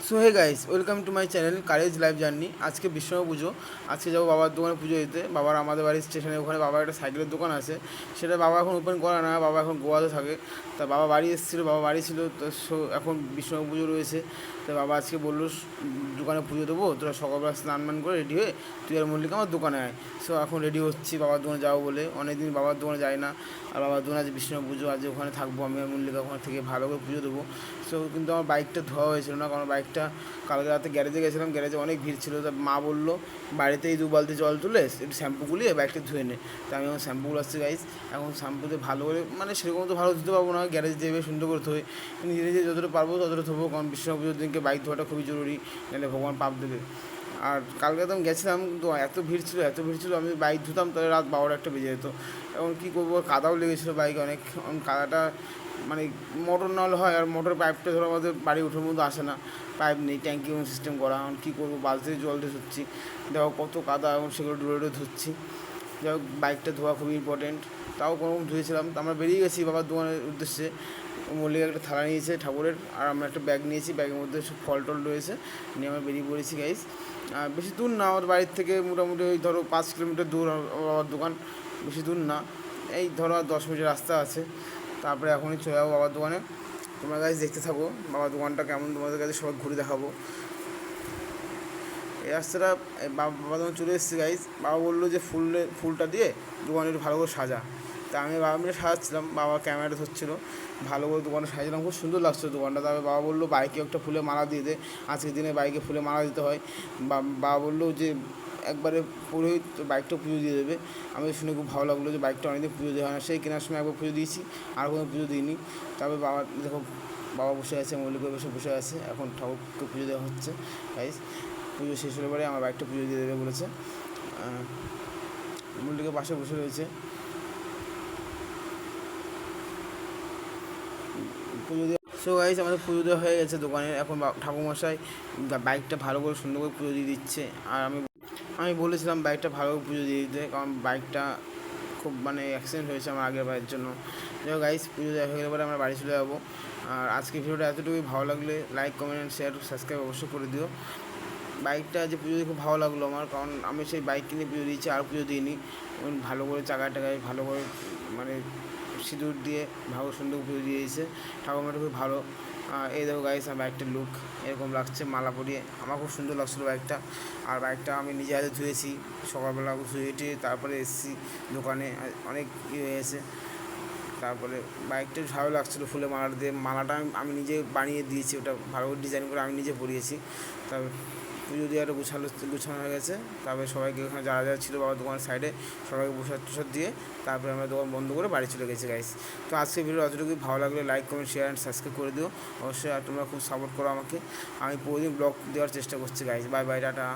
So hey guys, welcome to my channel courage life journey. আজকে বিশ্বকর্মা পুজো। আজকে যাবো বাবার দোকানে পুজো দিতে। বাবার আমাদের বাড়ির স্টেশনে ওখানে বাবার একটা সাইকেলের দোকান আছে, সেটা বাবা এখন ওপেন করে না, বাবা এখন গোয়াতে থাকে। তা বাবা বাড়ি এসেছিলো, বাবা বাড়ি ছিল তো। এখন বিশ্বকর্মা পুজো রয়েছে। তো বাবা আজকে বললো দোকানে পুজো দেবো, তোরা সকালবেলা স্নান মান করে রেডি হয়ে তুই আর মল্লিকা আমার দোকানে আয়। সো এখন রেডি হচ্ছি বাবার দোকানে যাবো বলে, অনেকদিন বাবার দোকানে যাই না। আর বাবার দোকানে আজ বিশ্বকর্মা পুজো, আজ ওখানে থাকবো আমি আর মল্লিকা, ওখানে থেকে ভালো করে পুজো দেবো। সো কিন্তু আমার বাইকটা ধোয়া হয়েছিল না, কারণ বাইকটা কালকে রাতে গ্যারেজে গেছিলাম, গ্যারেজে অনেক ভিড় ছিল। তা মা বললো বাড়িতেই 2 বালতি জল তুলে একটু শ্যাম্পু গুলিয়ে বাইকটা ধুয়ে নে। তা আমি এখন শ্যাম্পুগুলো আসছি গাইস, এখন শ্যাম্পুতে ভালো করে মানে সেরকম তো ভালো ধুতে পারবো না, গ্যারেজে যেভাবে সুন্দর করে ধোয় নিজে নিজে যতটা পারবো ততটা ধোবো, কারণ বিশ্বকর্মা পুজোর দিনকে বাইক ধোয়াটা খুবই জরুরি, নাহলে ভগবান পাপ দেবে। আর কালকে তো আমি গেছিলাম, কিন্তু এত ভিড় ছিল এত ভিড় ছিল, আমি বাইক ধুতাম তাহলে রাত 12টা বেজে যেত। এখন কী করবো, কাদাও লেগেছিলো বাইকে অনেক, কাদাটা মানে মোটর না হলে হয়, আর মোটর পাইপটা ধরো আমাদের বাড়ি উঠোর মধ্যে আসে না, পাইপ নেই, ট্যাঙ্কি সিস্টেম করা। এখন কী করবো, বালতিতে জল দিয়ে ধুচ্ছি, দেখো কত কাদা, এবং সেগুলো ডুবে ডুবে ধুচ্ছি। যাই হোক, বাইকটা ধোয়া খুবই ইম্পর্টেন্ট। তাও কোনো ধুয়েছিলাম, তো আমরা বেরিয়ে গেছি বাবার দোকানের উদ্দেশ্যে। মল্লিকা একটা থালা নিয়েছে ঠাকুরের, আর আমরা একটা ব্যাগ নিয়েছি, ব্যাগের মধ্যে সব ফল টল রয়েছে, নিয়ে আমরা বেরিয়ে পড়েছি গাইস। আর বেশি দূর না, আমার বাড়ির থেকে মোটামুটি ওই ধরো 5 কিলোমিটার দূর বাবার দোকান, বেশি দূর না, এই ধরো 10 মিনিটের রাস্তা আছে। তারপরে এখনই চলে যাবো বাবার দোকানে। তোমরা গাইস দেখতে থাকো বাবার দোকানটা কেমন, তোমাদের কাছে সবাই ঘুরে দেখাবো। এই রাস্তাটা বাবা দোকান চলে এসেছে গাইস। বাবা বললো যে ফুলটা দিয়ে দোকানে একটু ভালো করে সাজা। তা আমি বাবা মিলে সাজাচ্ছিলাম, বাবা ক্যামেরাটা ধরছিলো, ভালো করে দোকানে সাজালাম, খুব সুন্দর লাগছে দোকানটা। তারপরে বাবা বললো বাইকে একটা ফুলে মালা দিয়ে দে, আজকের দিনে বাইকে ফুলে মালা দিতে হয়। বাবা বললো যে একবারে পুরোহিত বাইকটা পুজো দিয়ে দেবে। আমি শুনে খুব ভালো লাগলো যে বাইকটা অনেকদিন পুজো দেওয়া হয় না, সেই কেনার সময় একবার পুজো দিয়েছি, আর কোনো পুজো দিইনি। তারপরে বাবা দেখো, বাবা বসে আছে, মল্লিকা বসে আছে, এখন ঠাকুরকে পুজো দেওয়া হচ্ছে গাইস। পুজো শেষ হলে পরে আমার বাইকটা পুজো দিয়ে দেবে বলেছে। মল্লিকা পাশে বসে রয়েছে, পুজো দিয়ে। সো গাইস, আমাদের পুজো দেওয়া হয়ে গেছে দোকানে। এখন ঠাকুরমশাই বাইকটা ভালো করে সুন্দর করে পুজো দিয়ে দিচ্ছে। আর আমি বলেছিলাম বাইকটা ভালো করে পুজো দিয়ে দিতে, কারণ বাইকটা খুব মানে অ্যাক্সিডেন্ট হয়েছে আমার আগের বাইকের জন্য। যাই গাইস, পুজো দেওয়া হয়ে গেলে পরে আমরা বাড়ি চলে যাবো। আর আজকে ভিডিওটা এতটুকুই, ভালো লাগলে লাইক কমেন্ট শেয়ার সাবস্ক্রাইব অবশ্যই করে দিও। বাইকটা যে পুজো দিয়ে খুব ভালো লাগলো আমার, কারণ আমি সেই বাইক কিনে পুজো দিয়েছি, আর পুজো দিইনি। ভালো করে চাকায় টাকায় ভালো করে মানে সিঁদুর দিয়ে ভালো সুন্দর পুজো দিয়েছে ঠাকুমাটা, খুব ভালো। এই দেখো গাইস, আমার বাইকটার লুক এরকম লাগছে মালা পরিয়ে, আমার খুব সুন্দর লাগছিলো বাইকটা। আর বাইকটা আমি নিজে হাতে ধুয়েছি সকালবেলা, ধুয়ে টুয়ে তারপরে এসেছি দোকানে, অনেক হয়েছে। তারপরে বাইকটা ভালো লাগছিলো ফুলে মালা দিয়ে, মালাটা আমি নিজে বানিয়ে দিয়েছি, ওটা ভালো করে ডিজাইন করে আমি নিজে পরিয়েছি। তারপর পুজো দিয়ে একটা গুছানো হয়ে গেছে। তারপরে সবাইকে ওখানে যারা যারা ছিল বাবার দোকানের সাইডে সবাইকে প্রসাদ টসাদ দিয়ে তারপরে আমরা দোকান বন্ধ করে বাড়ি চলে গেছি গাইস। তো আজকে ভিডিও অতটুকুই, ভালো লাগলে like comment share and subscribe করে দিও অবশ্যই। আর তোমরা খুব সাপোর্ট করো আমাকে, আমি প্রতিদিন ব্লগ দেওয়ার চেষ্টা করছি গাইস। Bye bye, tata.